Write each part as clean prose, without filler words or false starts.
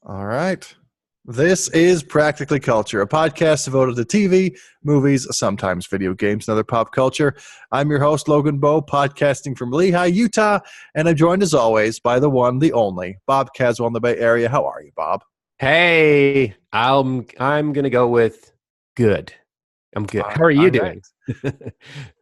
All right. This is Practically Culture, a podcast devoted to TV, movies, sometimes video games, and other pop culture. I'm your host, Logan Bowe, podcasting from Lehigh, Utah, and I'm joined as always by the one, the only, Bob Caswell in the Bay Area. How are you, Bob? Hey, I'm gonna go with good. I'm good. How are you doing?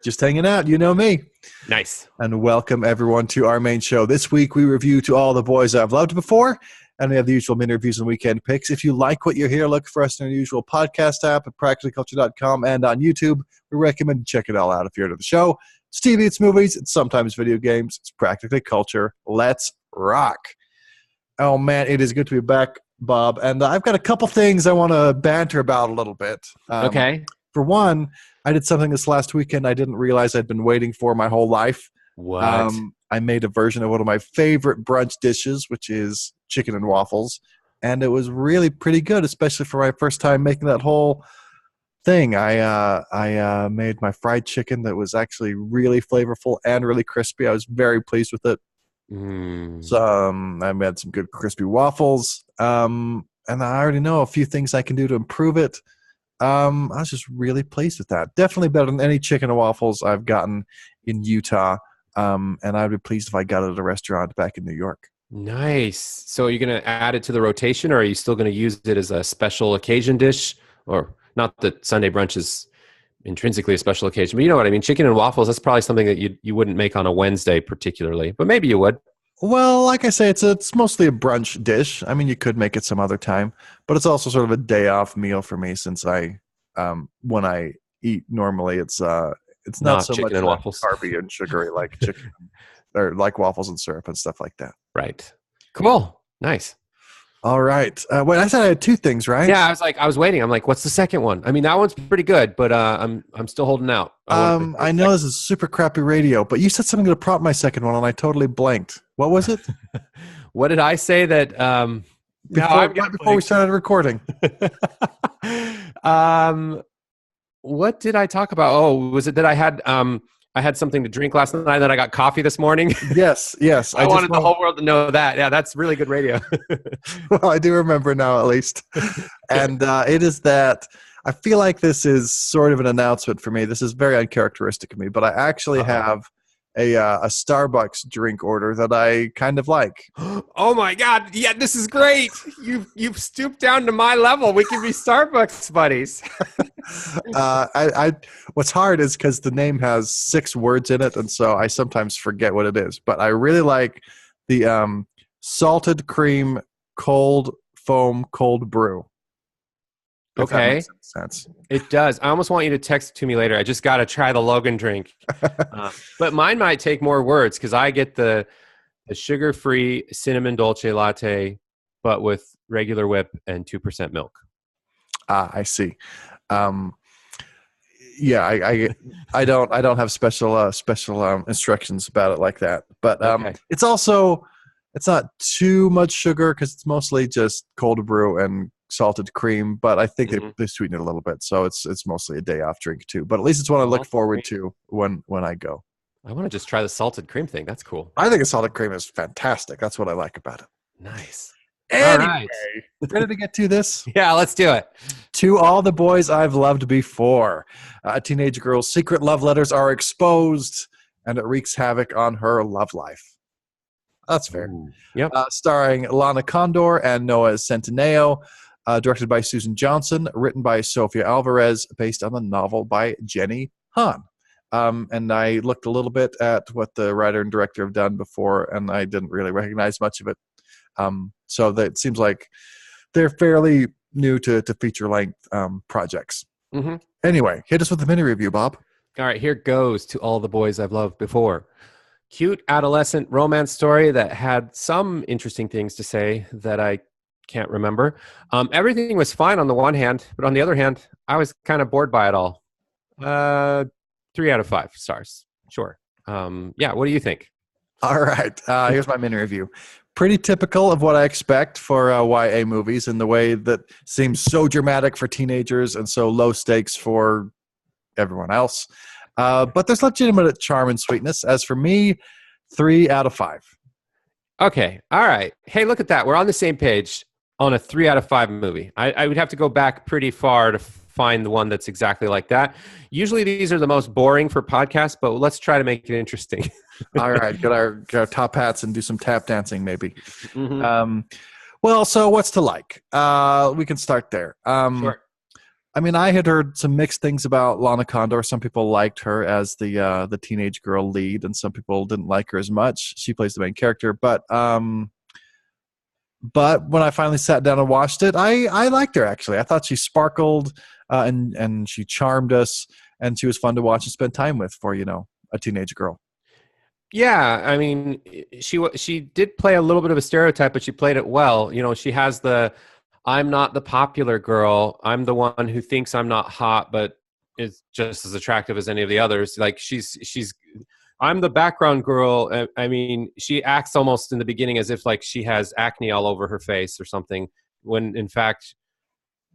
Just hanging out, you know me. Nice. And welcome everyone to our main show. This week we review To All the Boys I've Loved Before, and we have the usual mini reviews and weekend picks. If you like what you hear, look for us in our usual podcast app at practicallyculture.com and on YouTube. We recommend you check it all out if you're into the show. It's TV, it's movies, it's sometimes video games. It's Practically Culture. Let's rock. Oh man, it is good to be back, Bob. And I've got a couple things I want to banter about a little bit. Okay. For one, I did something this last weekend I didn't realize I'd been waiting for my whole life. What? I made a version of one of my favorite brunch dishes, which is chicken and waffles. And it was really pretty good, especially for my first time making that whole thing. I made my fried chicken that was actually really flavorful and really crispy. I was very pleased with it. So I made some good crispy waffles. And I already know a few things I can do to improve it. I was just really pleased with that. Definitely better than any chicken and waffles I've gotten in Utah. And I'd be pleased if I got it at a restaurant back in New York. Nice. So are you going to add it to the rotation, or are you still going to use it as a special occasion dish? Or not that Sunday brunch is intrinsically a special occasion, but you know what I mean? Chicken and waffles, that's probably something that you wouldn't make on a Wednesday particularly, but maybe you would. Well, like I say, it's mostly a brunch dish. I mean, you could make it some other time, but it's also sort of a day off meal for me since when I eat normally, it's not so much and waffles. Carby and sugary like chicken or like waffles and syrup and stuff like that. Right. Cool. Nice. All right. Wait, I said I had two things, right? Yeah, I was waiting. I'm like, what's the second one? I mean, that one's pretty good, but I'm still holding out. I know this is super crappy radio, but you said something to prompt my second one, and I totally blanked. What was it? What did I say that? Before we started recording. What did I talk about? Oh, was it that I had something to drink last night, and then I got coffee this morning? Yes. I wanted the whole world to know that. Yeah, that's really good radio. Well, I do remember now, at least. And it is that I feel like this is sort of an announcement for me. This is very uncharacteristic of me, but I actually have a Starbucks drink order that I kind of like. Oh my God! Yeah, this is great. You've stooped down to my level. We can be Starbucks buddies. What's hard is because the name has 6 words in it, and so I sometimes forget what it is. But I really like the salted cream cold foam cold brew. Okay. That makes sense. It does. I almost want you to text it to me later. I just got to try the Logan drink. But mine might take more words because I get the sugar-free cinnamon dolce latte, but with regular whip and 2% milk. I see. Yeah, I don't have special instructions about it like that. But Okay. it's not too much sugar because it's mostly just cold brew and salted cream, but I think they sweeten it a little bit, so it's mostly a day off drink too. But at least it's one I look forward to when I go. I want to just try the salted cream thing. That's cool. I think a salted cream is fantastic. That's what I like about it. Nice. Anyway, all right. Ready to get to this? Yeah, let's do it. To All the Boys I've Loved Before. A teenage girl's secret love letters are exposed, and it wreaks havoc on her love life. That's fair. Ooh. Yep. Starring Lana Condor and Noah Centineo. Directed by Susan Johnson, written by Sofia Alvarez, based on the novel by Jenny Han. And I looked a little bit at what the writer and director have done before, and I didn't really recognize much of it. So that it seems like they're fairly new to feature-length projects. Mm-hmm. Anyway, hit us with the mini review, Bob. All right, here goes To All the Boys I've Loved Before. Cute adolescent romance story that had some interesting things to say that I can't remember. Everything was fine on the one hand, but on the other hand, I was kind of bored by it all. 3 out of 5 stars. Sure. Yeah, what do you think? All right. Here's my mini review. Pretty typical of what I expect for YA movies in the way that seems so dramatic for teenagers and so low stakes for everyone else. But there's legitimate charm and sweetness. As for me, 3 out of 5. Okay. All right. Hey, look at that. We're on the same page. on a 3 out of 5 movie. I would have to go back pretty far to find the one that's exactly like that. Usually these are the most boring for podcasts, but let's try to make it interesting. All right, get our top hats and do some tap dancing, maybe. Mm-hmm. Well, so what's to like? We can start there. Sure. I mean, I had heard some mixed things about Lana Condor. Some people liked her as the teenage girl lead, and some people didn't like her as much. She plays the main character, but when I finally sat down and watched it, I liked her actually. I thought she sparkled and she charmed us, and she was fun to watch and spend time with for a teenage girl. Yeah, I mean, she did play a little bit of a stereotype, but she played it well. You know, she has the I'm not the popular girl. I'm the one who thinks I'm not hot, but is just as attractive as any of the others. Like I'm the background girl. I mean, she acts almost in the beginning as if like she has acne all over her face or something, when in fact,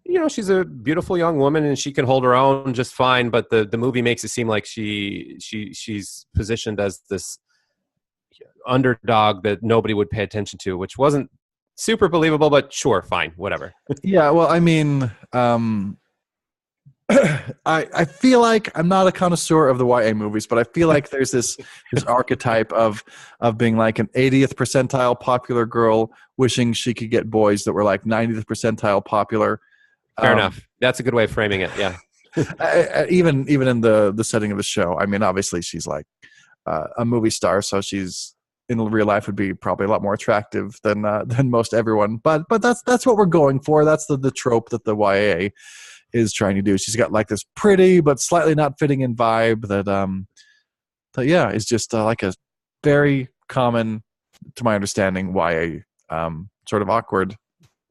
you know, she's a beautiful young woman and she can hold her own just fine. But the movie makes it seem like she's positioned as this underdog that nobody would pay attention to, which wasn't super believable, but sure, fine, whatever. Yeah, well, I mean, I feel like I'm not a connoisseur of the YA movies, but I feel like there's this archetype of being like an 80th percentile popular girl wishing she could get boys that were like 90th percentile popular. Fair enough. That's a good way of framing it. Yeah. Even in the setting of the show. I mean, obviously she's like a movie star, so she's in real life would be probably a lot more attractive than most everyone. But that's what we're going for. That's the trope that the YA is trying to do. She's got like this pretty but slightly not fitting in vibe that yeah, is just like a very common, to my understanding, YA sort of awkward.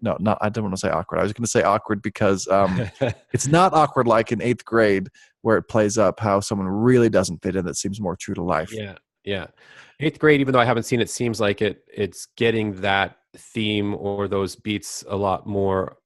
No, not. I don't want to say awkward. I was going to say awkward because it's not awkward like in 8th grade where it plays up how someone really doesn't fit in that seems more true to life. Yeah. 8th grade, even though I haven't seen it, seems like it's getting that theme or those beats a lot more.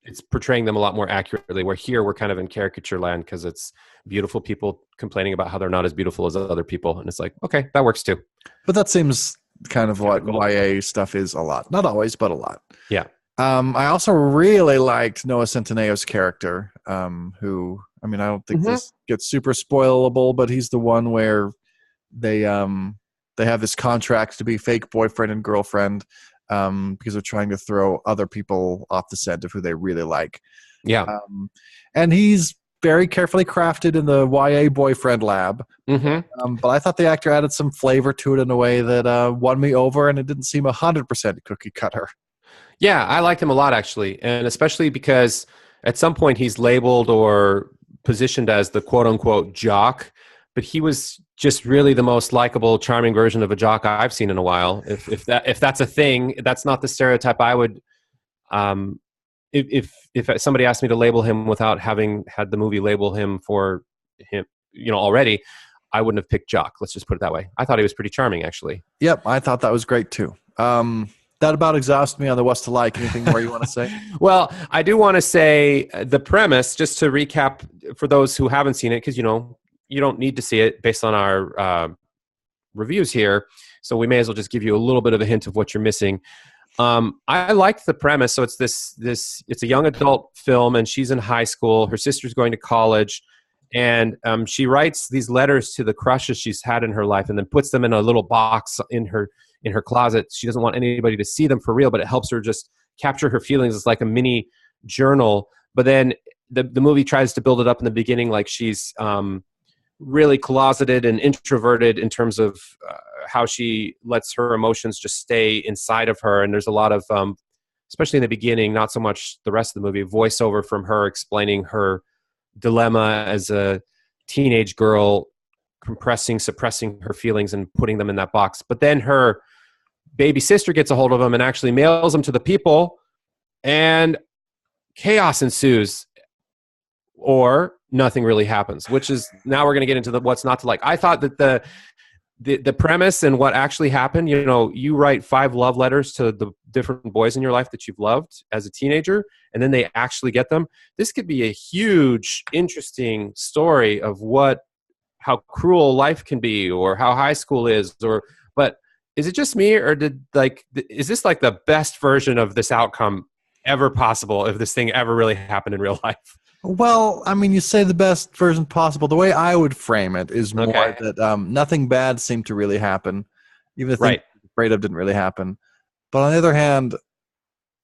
It's portraying them a lot more accurately. Where here we're kind of in caricature land because it's beautiful people complaining about how they're not as beautiful as other people, and it's like, okay, that works too. But that seems kind of what YA stuff is a lot. Not always, but a lot. Yeah. I also really liked Noah Centineo's character, who, I mean, I don't think this gets super spoilable, but he's the one where they have this contract to be fake boyfriend and girlfriend because they're trying to throw other people off the scent of who they really like. Yeah. And he's very carefully crafted in the YA boyfriend lab. But I thought the actor added some flavor to it in a way that won me over, and it didn't seem 100% cookie cutter. Yeah, I liked him a lot, actually. And especially because at some point he's labeled or positioned as the quote-unquote jock, but he was just really the most likable, charming version of a jock I've seen in a while. If that's a thing, that's not the stereotype I would... If somebody asked me to label him without having had the movie label him for him, you know, already, I wouldn't have picked jock. Let's just put it that way. I thought he was pretty charming, actually. Yep, I thought that was great, too. That about exhausts me on the what's to like. Anything more you want to say? Well, I do want to say the premise, just to recap for those who haven't seen it, because, you know, you don't need to see it based on our reviews here. So we may as well just give you a little bit of a hint of what you're missing. I liked the premise. So it's it's a young adult film, and she's in high school. Her sister's going to college, and she writes these letters to the crushes she's had in her life, and then puts them in a little box in her closet. She doesn't want anybody to see them for real, but it helps her just capture her feelings. It's like a mini journal. But then the movie tries to build it up in the beginning like she's really closeted and introverted in terms of how she lets her emotions just stay inside of her. And there's a lot of, especially in the beginning, not so much the rest of the movie, voiceover from her explaining her dilemma as a teenage girl, suppressing her feelings and putting them in that box. But then her baby sister gets a hold of them and actually mails them to the people, and chaos ensues, or nothing really happens, which is, now we're going to get into what's not to like. I thought that the premise and what actually happened, you know, you write 5 love letters to the different boys in your life that you've loved as a teenager, and then they actually get them. This could be a huge, interesting story of how cruel life can be, or how high school is, but is it just me, or is this like the best version of this outcome ever possible if this thing ever really happened in real life? Well, I mean, you say the best version possible. The way I would frame it is more Okay. that nothing bad seemed to really happen. Even the things Right. you're afraid of didn't really happen. But on the other hand,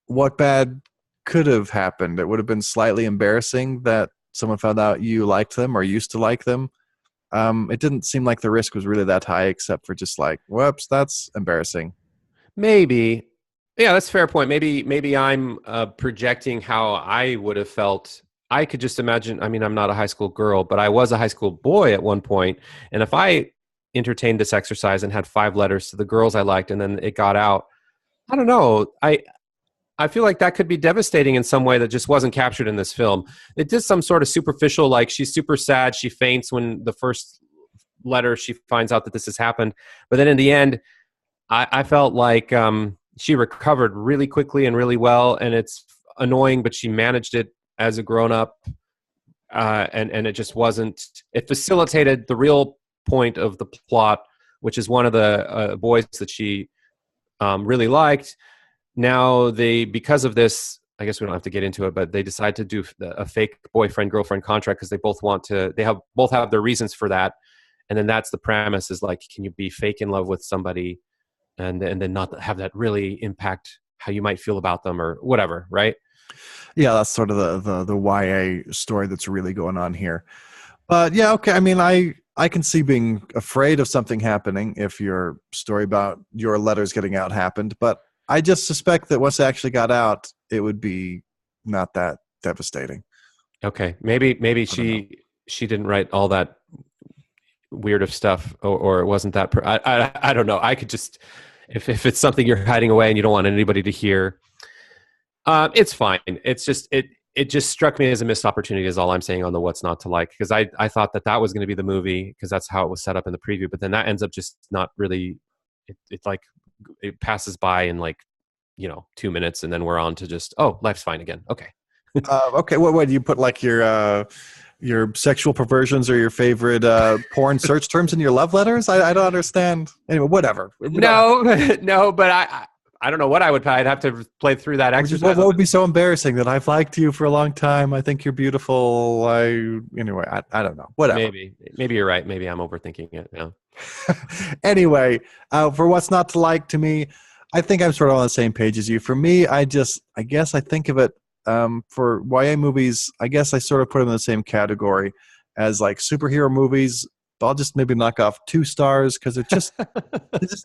what bad could have happened? It would have been slightly embarrassing that someone found out you liked them or used to like them. It didn't seem like the risk was really that high, except for just like, whoops, that's embarrassing. Maybe. Yeah, that's a fair point. Maybe I'm projecting how I would have felt. I could just imagine. I mean, I'm not a high school girl, but I was a high school boy at one point. And if I entertained this exercise and had 5 letters to the girls I liked, and then it got out, I don't know. I feel like that could be devastating in some way that just wasn't captured in this film. It did some sort of superficial, like she's super sad. She faints when the first letter she finds out that this has happened. But then in the end, I felt like she recovered really quickly and really well. And it's annoying, but she managed it as a grown up. And it just wasn't, it facilitated the real point of the plot, which is one of the boys that she really liked. Now because of this, I guess we don't have to get into it, but they decide to do a fake boyfriend girlfriend contract because they both have their reasons for that. And then that's the premise, is like, can you be fake in love with somebody and then not have that really impact how you might feel about them or whatever, right? Yeah, that's sort of the YA story that's really going on here. But yeah, okay. I mean, I can see being afraid of something happening if your story about your letters getting out happened. But I just suspect that once it actually got out, it would be not that devastating. Okay, maybe she didn't write all that weird of stuff, or it wasn't that. I don't know. I could just, if it's something you're hiding away and you don't want anybody to hear, it's fine. It's just it just struck me as a missed opportunity, is all I'm saying on the what's not to like, because I thought that was going to be the movie because that's how it was set up in the preview, but then that ends up just not really. It like it passes by in like 2 minutes, and then we're on to just, oh, life's fine again. Okay. Okay, what do you put, like your sexual perversions or your favorite porn search terms in your love letters? I don't understand. Anyway, whatever. No, no, but I don't know what I would. I'd have to play through that exercise. What would be so embarrassing that I've liked you for a long time? I think you're beautiful. Anyway, I don't know. Whatever. Maybe you're right. Maybe I'm overthinking it. Yeah. Anyway, for what's not to like, to me, I think I'm sort of on the same page as you. For me, I guess I think of it for YA movies. I guess I sort of put them in the same category as like superhero movies. I'll just maybe knock off 2 stars because it's just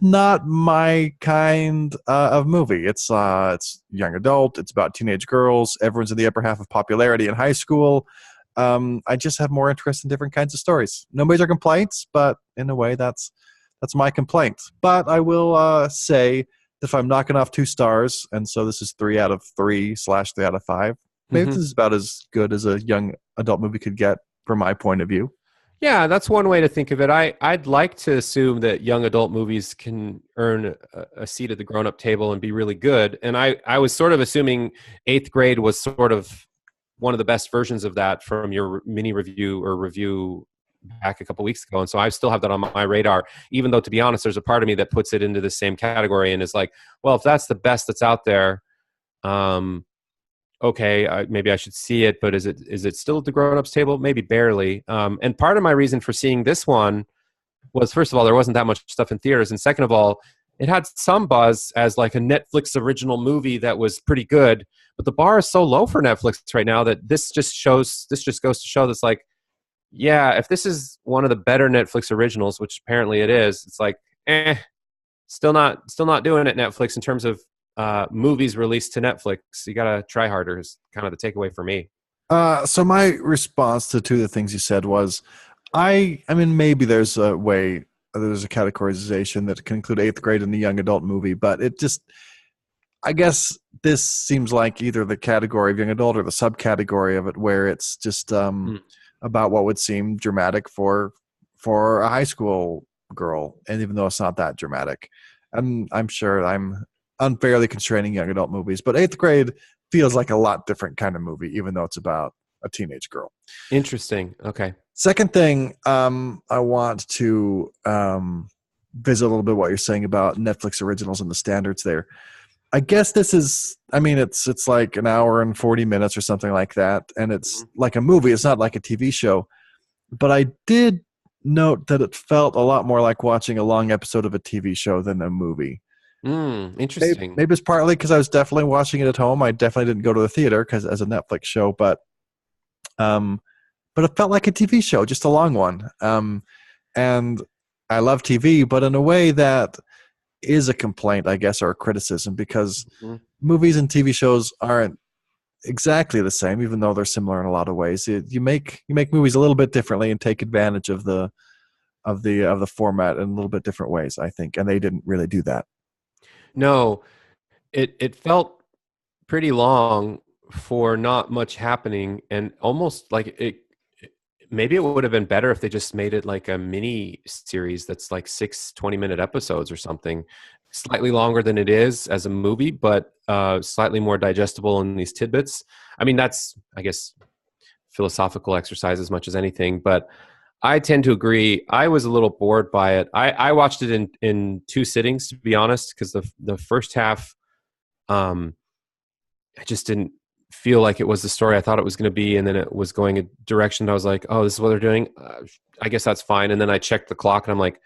not my kind of movie. It's young adult. It's about teenage girls. Everyone's in the upper half of popularity in high school. I just have more interest in different kinds of stories. No major complaints, but in a way, that's my complaint. But I will say that if I'm knocking off 2 stars, and so this is 3 out of 3/3 out of 5, maybe this is about as good as a young adult movie could get from my point of view. Yeah, that's one way to think of it. I'd like to assume that young adult movies can earn a seat at the grown-up table and be really good. And I was sort of assuming 8th Grade was sort of one of the best versions of that from your mini review back a couple weeks ago. And so I still have that on my radar, even though, to be honest, there's a part of me that puts it into the same category and is like, well, if that's the best that's out there, okay, maybe I should see it, but is it still at the grown-ups table? Maybe barely. And part of my reason for seeing this one was, first of all, there wasn't that much stuff in theaters, and second of all, it had some buzz as like a Netflix original movie that was pretty good, but the bar is so low for Netflix right now that this just goes to show that's like, yeah, if this is one of the better Netflix originals, which apparently it is, it's like, still not doing it, Netflix, in terms of movies released to Netflix. You gotta try harder is kind of the takeaway for me. So my response to 2 of the things you said was, I mean, maybe there's a categorization that can include 8th Grade in the young adult movie, but I guess this seems like either the category of young adult or the subcategory of it, where it's just about what would seem dramatic for a high school girl, and even though it's not that dramatic, and I'm sure I'm unfairly constraining young adult movies, but 8th Grade feels like a lot different kind of movie, even though it's about a teenage girl. Interesting. Okay. Second thing, I want to visit a little bit what you're saying about Netflix originals and the standards there. I guess this is, I mean, it's like an hour and 40 minutes or something like that. And it's like a movie. It's not like a TV show. But I did note that it felt a lot more like watching a long episode of a TV show than a movie. Interesting. Maybe it's partly because I was definitely watching it at home. I definitely didn't go to the theater because as a Netflix show, but it felt like a TV show, just a long one. And I love TV, but in a way that is a complaint, I guess, or a criticism, because movies and TV shows aren't exactly the same, even though they're similar in a lot of ways. You make movies a little bit differently and take advantage of the format in a little bit different ways, I think, and they didn't really do that. No, it felt pretty long for not much happening, and almost like maybe it would have been better if they just made it like a mini series that's like 6 20-minute episodes or something, slightly longer than it is as a movie, but slightly more digestible in these tidbits. I mean, that's, I guess, philosophical exercise as much as anything, but I tend to agree. I was a little bored by it. I watched it in 2 sittings, to be honest, because the first half, I just didn't feel like it was the story I thought it was going to be, and then it was going a direction that I was like, oh, this is what they're doing. I guess that's fine. And then I checked the clock, and I'm like,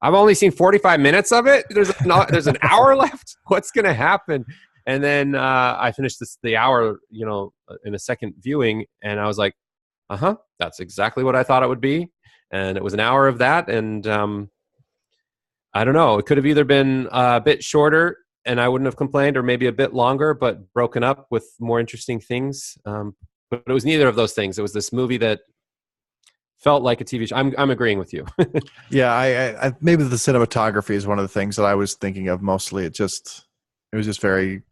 I've only seen 45 minutes of it. There's an hour left. What's going to happen? And then I finished the hour, in a second viewing, and I was like, that's exactly what I thought it would be. And it was an hour of that. And I don't know. It could have either been a bit shorter and I wouldn't have complained, or maybe a bit longer, but broken up with more interesting things. But it was neither of those things. It was this movie that felt like a TV show. I'm agreeing with you. Yeah, I maybe the cinematography is one of the things that I was thinking of mostly. It was just very,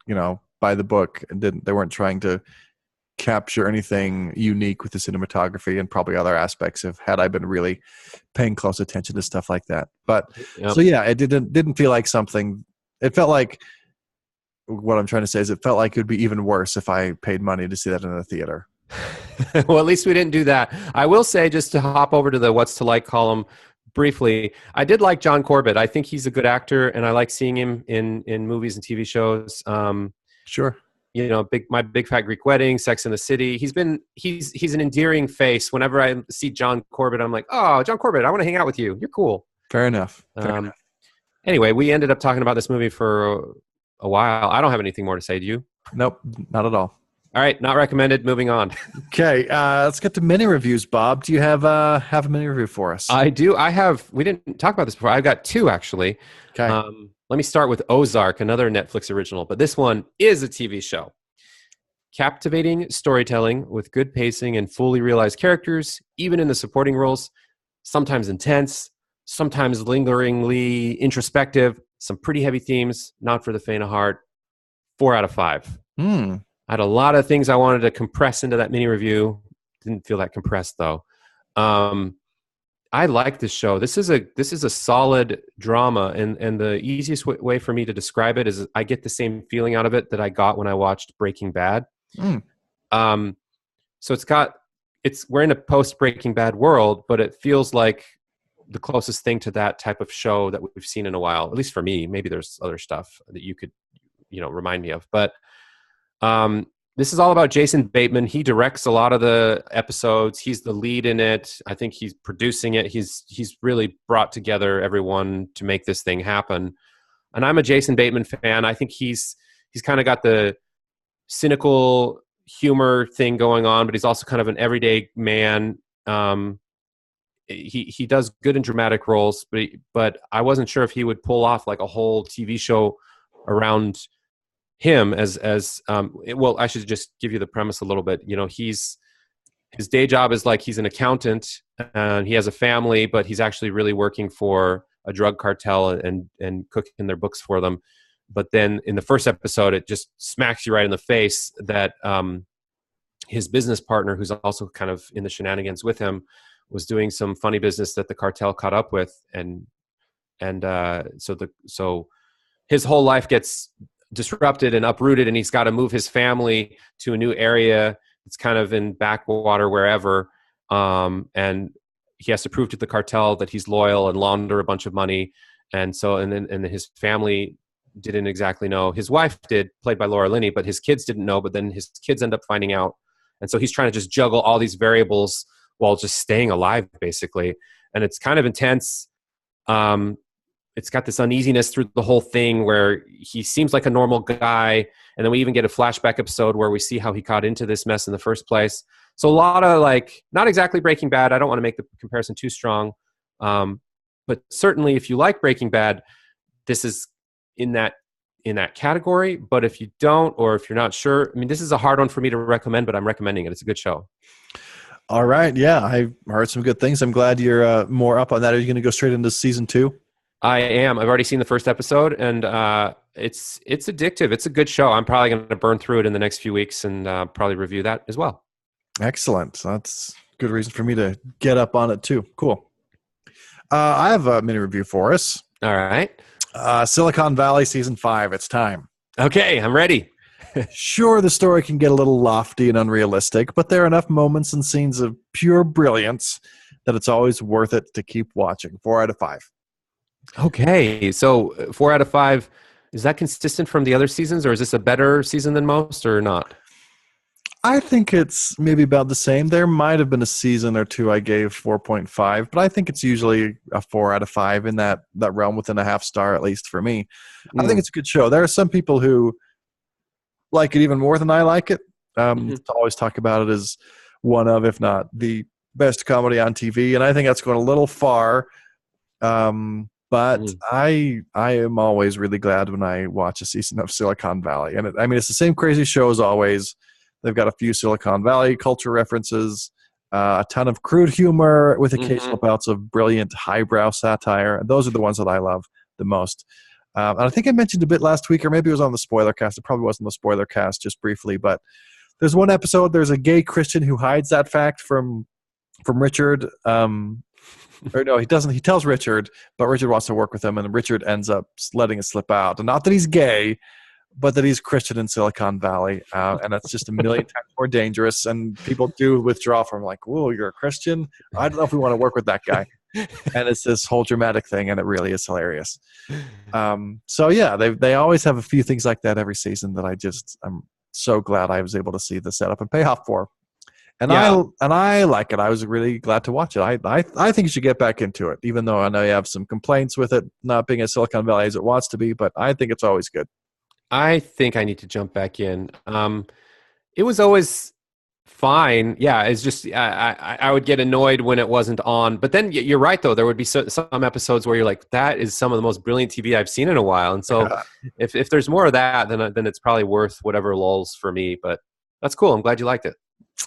by the book, and they weren't trying to capture anything unique with the cinematography, and probably other aspects of had I been really paying close attention to stuff like that. But So yeah, it didn't feel like something. It felt like, what I'm trying to say is, it felt like it would be even worse if I paid money to see that in a theater. Well, at least we didn't do that. I will say, just to hop over to the What's to Like column briefly, I did like John Corbett. I think he's a good actor, and I like seeing him in movies and TV shows. Sure. My Big Fat Greek Wedding, Sex and the City. He's an endearing face. Whenever I see John Corbett, I'm like, oh, John Corbett, I want to hang out with you. You're cool. Fair enough. Fair enough. Anyway, we ended up talking about this movie for a while. I don't have anything more to say. Do you? Nope, not at all. All right, not recommended. Moving on. Okay, let's get to mini reviews. Bob, do you have a mini review for us? I do. We didn't talk about this before. I've got 2, actually. Okay. Let me start with Ozark, another Netflix original, but this one is a TV show. Captivating storytelling with good pacing and fully realized characters, even in the supporting roles. Sometimes intense, sometimes lingeringly introspective, some pretty heavy themes, not for the faint of heart. 4 out of 5. I had a lot of things I wanted to compress into that mini review. Didn't feel that compressed, though. I like this show. This is a solid drama, and the easiest way for me to describe it is I get the same feeling out of it that I got when I watched Breaking Bad. So we're in a post Breaking Bad world, but it feels like the closest thing to that type of show that we've seen in a while, at least for me. Maybe there's other stuff that you could, remind me of, but this is all about Jason Bateman. He directs a lot of the episodes. He's the lead in it. I think he's producing it. He's really brought together everyone to make this thing happen. And I'm a Jason Bateman fan. I think he's kind of got the cynical humor thing going on, but he's also kind of an everyday man. He does good in dramatic roles, but I wasn't sure if he would pull off like a whole TV show around him well, I should just give you the premise a little bit. His day job is like he's an accountant and he has a family, but he's actually really working for a drug cartel and cooking their books for them. But then in the first episode, it just smacks you right in the face that his business partner, who's also kind of in the shenanigans with him, was doing some funny business that the cartel caught up with, and so his whole life gets disrupted and uprooted, and he's got to move his family to a new area. It's kind of in backwater wherever, and he has to prove to the cartel that he's loyal and launder a bunch of money. And so, and then his family didn't exactly know. His wife did, played by Laura Linney, but his kids didn't know. But then his kids end up finding out. And so he's trying to just juggle all these variables while just staying alive, basically. And it's kind of intense. It's got this uneasiness through the whole thing where he seems like a normal guy. And then we even get a flashback episode where we see how he got into this mess in the first place. So a lot of like, not exactly Breaking Bad. I don't want to make the comparison too strong. But certainly if you like Breaking Bad, this is in that category. But if you don't, or if you're not sure, I mean, this is a hard one for me to recommend, but I'm recommending it. It's a good show. All right. Yeah, I heard some good things. I'm glad you're more up on that. Are you going to go straight into season 2? I am. I've already seen the first episode, and it's addictive. It's a good show. I'm probably going to burn through it in the next few weeks and probably review that as well. Excellent. That's good reason for me to get up on it too. Cool. I have a mini review for us. All right. Silicon Valley season 5. It's time. Okay, I'm ready. Sure, the story can get a little lofty and unrealistic, but there are enough moments and scenes of pure brilliance that it's always worth it to keep watching. 4 out of 5. Okay, so 4 out of 5. Is that consistent from the other seasons, or is this a better season than most, or not? I think it's maybe about the same. There might have been a season or two I gave 4.5, but I think it's usually a 4 out of 5 in that realm, within a half star at least for me. I think it's a good show. There are some people who like it even more than I like it. To always talk about it as one of, if not the best comedy on TV, and I think that's going a little far. But I am always really glad when I watch a season of Silicon Valley, and it's the same crazy show as always. They've got a few Silicon Valley culture references, a ton of crude humor with occasional bouts of brilliant highbrow satire. And those are the ones that I love the most. And I think I mentioned a bit last week, or maybe it was on the spoiler cast. It probably wasn't the spoiler cast, just briefly. But there's one episode, there's a gay Christian who hides that fact from Richard. Or no, he doesn't. He tells Richard, but Richard wants to work with him, and Richard ends up letting it slip out. And not that he's gay, but that he's Christian in Silicon Valley, and that's just a million times more dangerous. And people do withdraw from, like, whoa, you're a Christian? I don't know if we want to work with that guy. And it's this whole dramatic thing, and it really is hilarious. So yeah, they always have a few things like that every season that I'm so glad I was able to see the setup and payoff for. And I like it. I was really glad to watch it. I think you should get back into it, even though I know you have some complaints with it not being as Silicon Valley as it wants to be, but I think it's always good. I think I need to jump back in. It was always fine. Yeah, it's just I would get annoyed when it wasn't on. But then you're right, though. There would be some episodes where you're like, that is some of the most brilliant TV I've seen in a while. And so if there's more of that, then it's probably worth whatever lulls for me. But that's cool. I'm glad you liked it.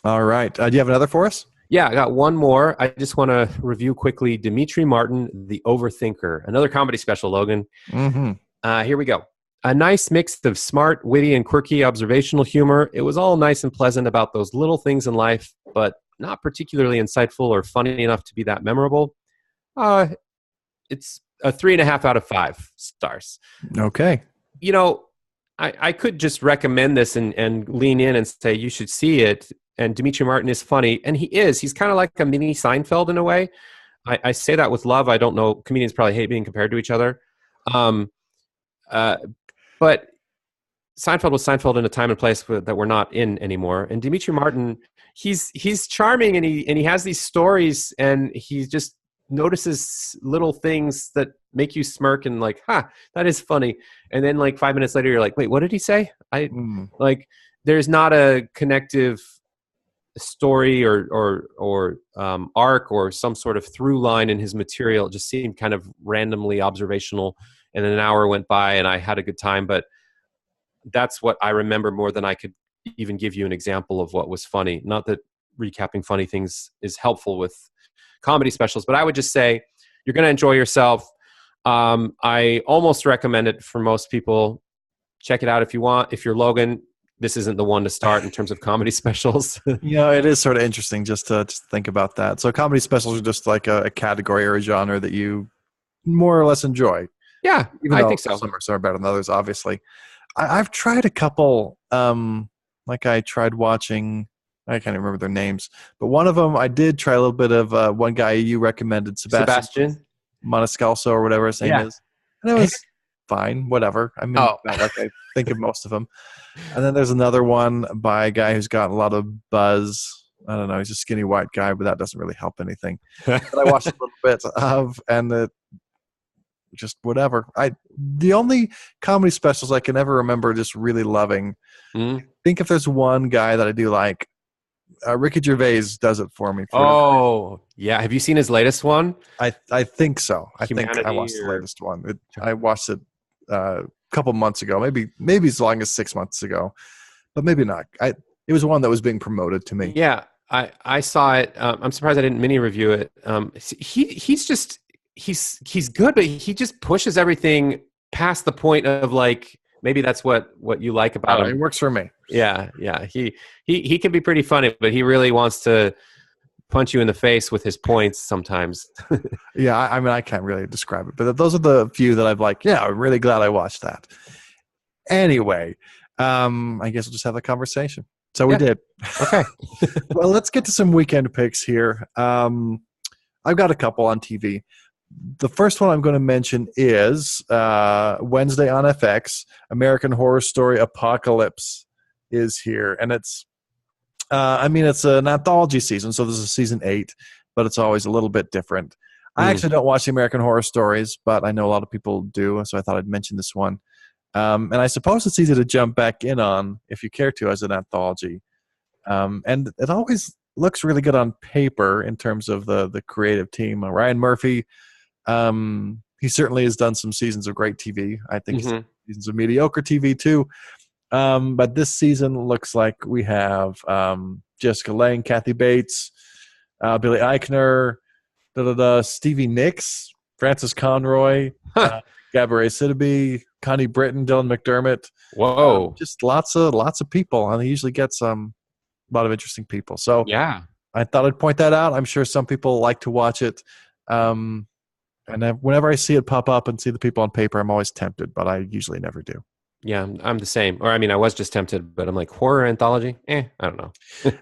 All right. Do you have another for us? Yeah, I got one more. I just want to review quickly Demetri Martin, The Overthinker, another comedy special, Logan. Here we go. A nice mix of smart, witty, and quirky observational humor. It was all nice and pleasant about those little things in life, but not particularly insightful or funny enough to be that memorable. It's a 3.5 out of 5 stars. Okay. I could just recommend this and lean in and say you should see it. And Demetri Martin is funny, and he is. He's kind of like a mini Seinfeld in a way. I say that with love. I don't know. Comedians probably hate being compared to each other. But Seinfeld was Seinfeld in a time and place that we're not in anymore. And Demetri Martin, he's charming, and he has these stories, and he just notices little things that make you smirk and like, that is funny. And then like 5 minutes later, you're like, wait, what did he say? Like, there's not a connective story or arc or some sort of through line in his material. It just seemed kind of randomly observational. And then an hour went by and I had a good time, but that's what I remember more than I could even give you an example of what was funny. Not that recapping funny things is helpful with comedy specials, but I would just say you're going to enjoy yourself. I almost recommend it for most people. Check it out if you want. If you're Logan, this isn't the one to start in terms of comedy specials. It is sort of interesting just to think about that. So comedy specials are just like a category or a genre that you more or less enjoy. Yeah, I think so. Some are better than others, obviously. I've tried a couple, like I tried watching, I can't remember their names, but one of them I did try a little bit of one guy you recommended, Sebastian Maniscalco or whatever his name is. and it was fine, whatever. I mean, Oh. not like I think of most of them. And then there's another one by a guy who's got a lot of buzz. I don't know. He's a skinny white guy, but that doesn't really help anything. That I watched a little bit of, and it just whatever. The only comedy specials I can ever remember just really loving. I think if there's one guy that I do like, Ricky Gervais does it for me. Yeah. Have you seen his latest one? I think so. I Humanity think I watched the latest one. I watched it a couple months ago, maybe as long as 6 months ago, but maybe not. It was one that was being promoted to me. Yeah, I saw it. I'm surprised I didn't mini review it. He's good, but he just pushes everything past the point of like maybe that's what you like about him. It works for me. Yeah. He can be pretty funny, but he really wants to punch you in the face with his points sometimes. Yeah, I mean, I can't really describe it, but those are the few that I've like, yeah, I'm really glad I watched that. Anyway, I guess we'll just have a conversation. So we did. Okay. Well, let's get to some weekend picks here. I've got a couple on TV. The first one I'm going to mention is Wednesday on FX, American Horror Story Apocalypse is here. And it's an anthology season, so this is season 8, but it's always a little bit different. I actually don't watch the American Horror Stories, but I know a lot of people do, so I thought I'd mention this one. And I suppose it's easy to jump back in on if you care to as an anthology. And it always looks really good on paper in terms of the creative team. Ryan Murphy, he certainly has done some seasons of great TV. I think seasons of mediocre TV too. But this season looks like we have Jessica Lange, Kathy Bates, Billy Eichner, Stevie Nicks, Francis Conroy, Gabourey Sidibe, Connie Britton, Dylan McDermott. Whoa! Just lots of people, and he usually gets a lot of interesting people. So yeah, I thought I'd point that out. I'm sure some people like to watch it. And whenever I see it pop up and see the people on paper, I'm always tempted, but I usually never do. Yeah, I'm the same. Or I mean, I was just tempted, but I'm like, horror anthology? I don't know.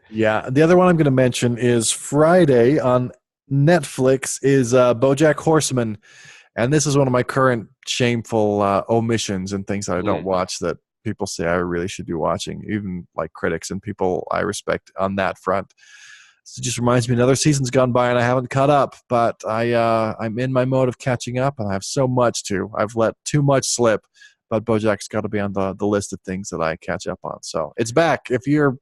Yeah, the other one I'm going to mention is Friday on Netflix is BoJack Horseman. And this is one of my current shameful omissions and things that I don't watch that people say I really should be watching, even like critics and people I respect on that front. So it just reminds me another season's gone by and I haven't caught up, but I'm in my mode of catching up and I have so much to. I've let too much slip, but BoJack's got to be on the list of things that I catch up on. So it's back. If you're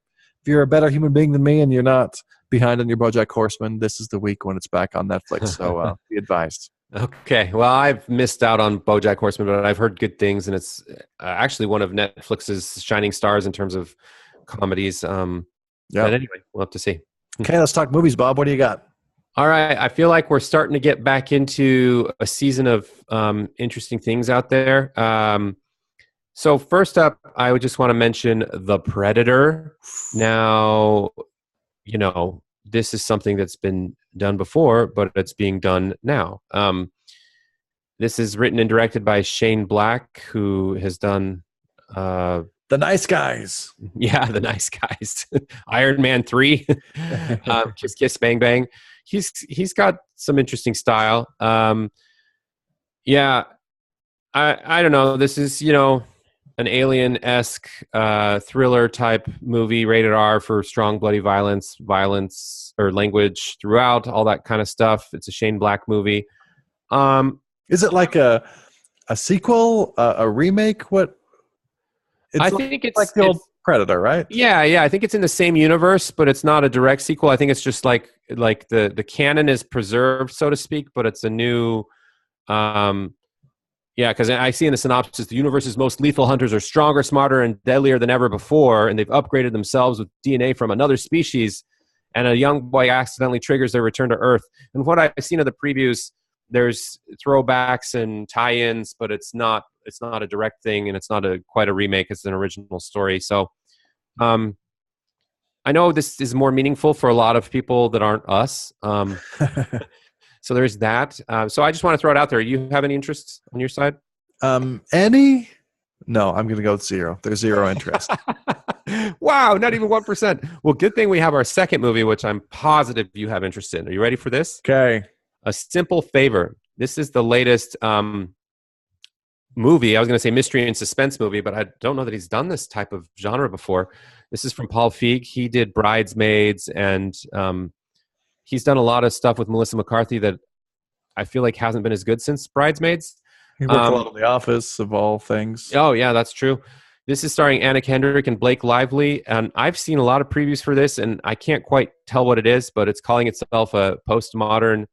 a better human being than me and you're not behind on your BoJack Horseman, this is the week when it's back on Netflix. So be advised. Okay. Well, I've missed out on BoJack Horseman, but I've heard good things, and it's actually one of Netflix's shining stars in terms of comedies. But anyway, we'll have to see. Okay, let's talk movies, Bob. What do you got? All right. I feel like we're starting to get back into a season of interesting things out there. So first up, I would just want to mention The Predator. Now, this is something that's been done before, but it's being done now. This is written and directed by Shane Black, who has done The Nice Guys. Yeah, The Nice Guys. Iron Man 3. Kiss Kiss Bang Bang. He's got some interesting style. I don't know. This is, an alien-esque thriller type movie, rated R for strong bloody violence or language throughout, all that kind of stuff. It's a Shane Black movie. Is it like a sequel, a remake? What? I think it's like the old Predator, right? Yeah. I think it's in the same universe, but it's not a direct sequel. I think it's just like the canon is preserved, so to speak, but it's a new. Because I see in the synopsis, the universe's most lethal hunters are stronger, smarter, and deadlier than ever before, and they've upgraded themselves with DNA from another species, and a young boy accidentally triggers their return to Earth. And what I've seen of the previews, there's throwbacks and tie-ins, but it's not a direct thing, and it's not quite a remake. It's an original story. So I know this is more meaningful for a lot of people that aren't us. So there's that. So I just want to throw it out there. You have any interest on your side? Any? No, I'm going to go with 0. There's 0 interest. Wow, not even 1%. Well, good thing we have our second movie, which I'm positive you have interest in. Are you ready for this? Okay. A Simple Favor. This is the latest movie. I was going to say mystery and suspense movie, but I don't know that he's done this type of genre before. This is from Paul Feig. He did Bridesmaids, and he's done a lot of stuff with Melissa McCarthy that I feel like hasn't been as good since Bridesmaids. He worked a lot on The Office, of all things. Oh, yeah, that's true. This is starring Anna Kendrick and Blake Lively, and I've seen a lot of previews for this, and I can't quite tell what it is, but it's calling itself a postmodern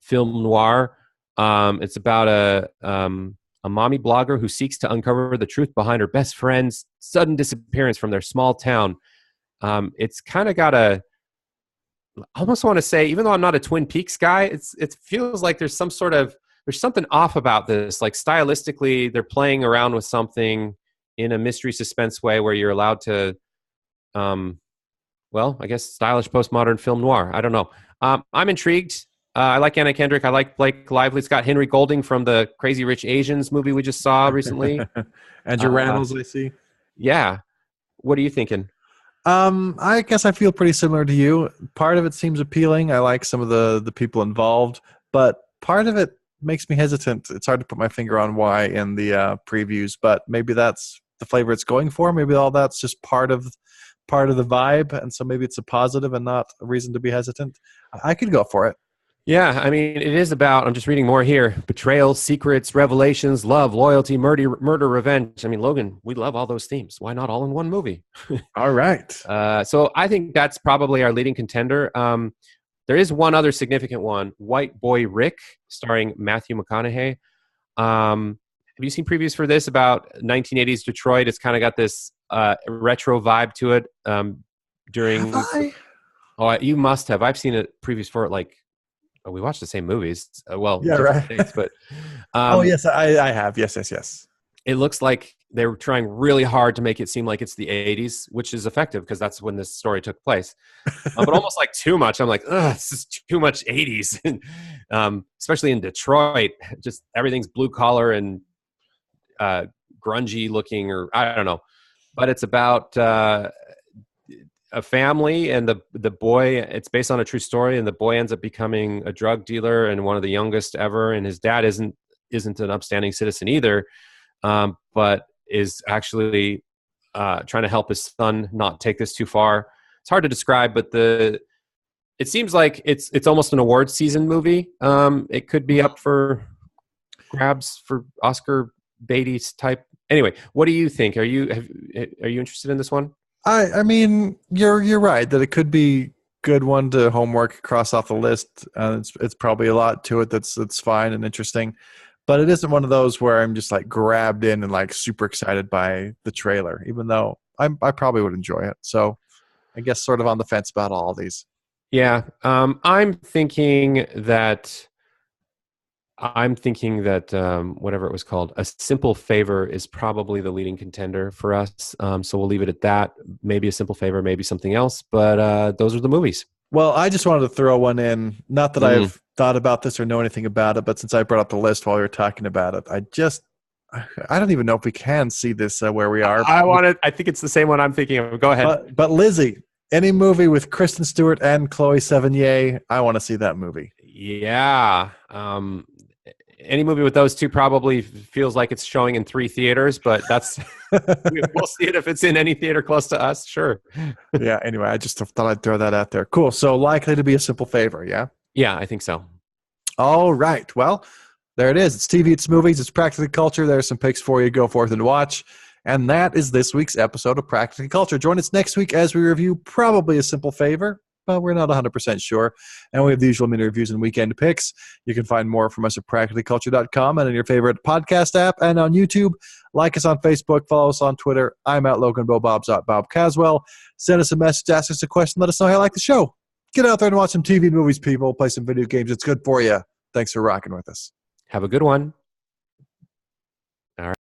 film noir. It's about a mommy blogger who seeks to uncover the truth behind her best friend's sudden disappearance from their small town. It's kind of got I almost want to say, even though I'm not a Twin Peaks guy, it feels like there's something off about this. Like stylistically, they're playing around with something in a mystery suspense way where you're allowed to, I guess stylish postmodern film noir. I don't know. I'm intrigued. I like Anna Kendrick. I like Blake Lively. It's got Henry Golding from the Crazy Rich Asians movie we just saw recently. Andrew Rannells, I see. Yeah. What are you thinking? I guess I feel pretty similar to you. Part of it seems appealing. I like some of the people involved, but part of it makes me hesitant. It's hard to put my finger on why in the previews, but maybe that's the flavor it's going for. Maybe all that's just part of the vibe, and so maybe it's a positive and not a reason to be hesitant. I could go for it. Yeah, I mean, it is about, I'm just reading more here, betrayal, secrets, revelations, love, loyalty, murder, revenge. I mean, Logan, we love all those themes. Why not all in one movie? All right. So I think that's probably our leading contender. There is one other significant one, White Boy Rick, starring Matthew McConaughey. Have you seen previews for this about 1980s Detroit? It's kind of got this retro vibe to it. You must have. I've seen it previews for it we watched the same movies. Yeah, right. Dates, but yes, I have. Yes. It looks like they were trying really hard to make it seem like it's the 80s, which is effective because that's when this story took place. But almost like too much. I'm like, this is too much 80s, especially in Detroit. Just everything's blue collar and grungy looking, or I don't know. But it's about a family, and the boy, it's based on a true story, and the boy ends up becoming a drug dealer and one of the youngest ever, and his dad isn't an upstanding citizen either, but is actually trying to help his son not take this too far. It's hard to describe, but it seems like it's almost an award season movie. It could be up for grabs for Oscar Beatty's type. Anyway, what do you think? Are you interested in this one? I mean, you're right that it could be good one to homework, cross off the list. It's probably a lot to it that's fine and interesting, but it isn't one of those where I'm just like grabbed in and like super excited by the trailer, even though I probably would enjoy it. So I guess sort of on the fence about all of these. Yeah, I'm thinking that whatever it was called, A Simple Favor is probably the leading contender for us. So we'll leave it at that. Maybe A Simple Favor, maybe something else. But those are the movies. Well, I just wanted to throw one in. Not that I've thought about this or know anything about it, but since I brought up the list while we were talking about it, I don't even know if we can see this where we are. I think it's the same one I'm thinking of. Go ahead. But Lizzie, any movie with Kristen Stewart and Chloe Sevigny, I want to see that movie. Yeah. Any movie with those two probably feels like it's showing in 3 theaters, but we'll see it if it's in any theater close to us. Sure. Yeah. Anyway, I just thought I'd throw that out there. Cool. So likely to be A Simple Favor. Yeah. Yeah, I think so. All right. Well, there it is. It's TV, it's movies, it's Practical Culture. There's some picks for you. Go forth and watch. And that is this week's episode of Practical Culture. Join us next week as we review probably A Simple Favor, but we're not 100% sure. And we have the usual mini reviews and weekend picks. You can find more from us at practicalculture.com and in your favorite podcast app and on YouTube. Like us on Facebook. Follow us on Twitter. I'm at Logan Bo. Bob's at Bob Caswell. Send us a message. Ask us a question. Let us know how you like the show. Get out there and watch some TV and movies, people. Play some video games. It's good for you. Thanks for rocking with us. Have a good one.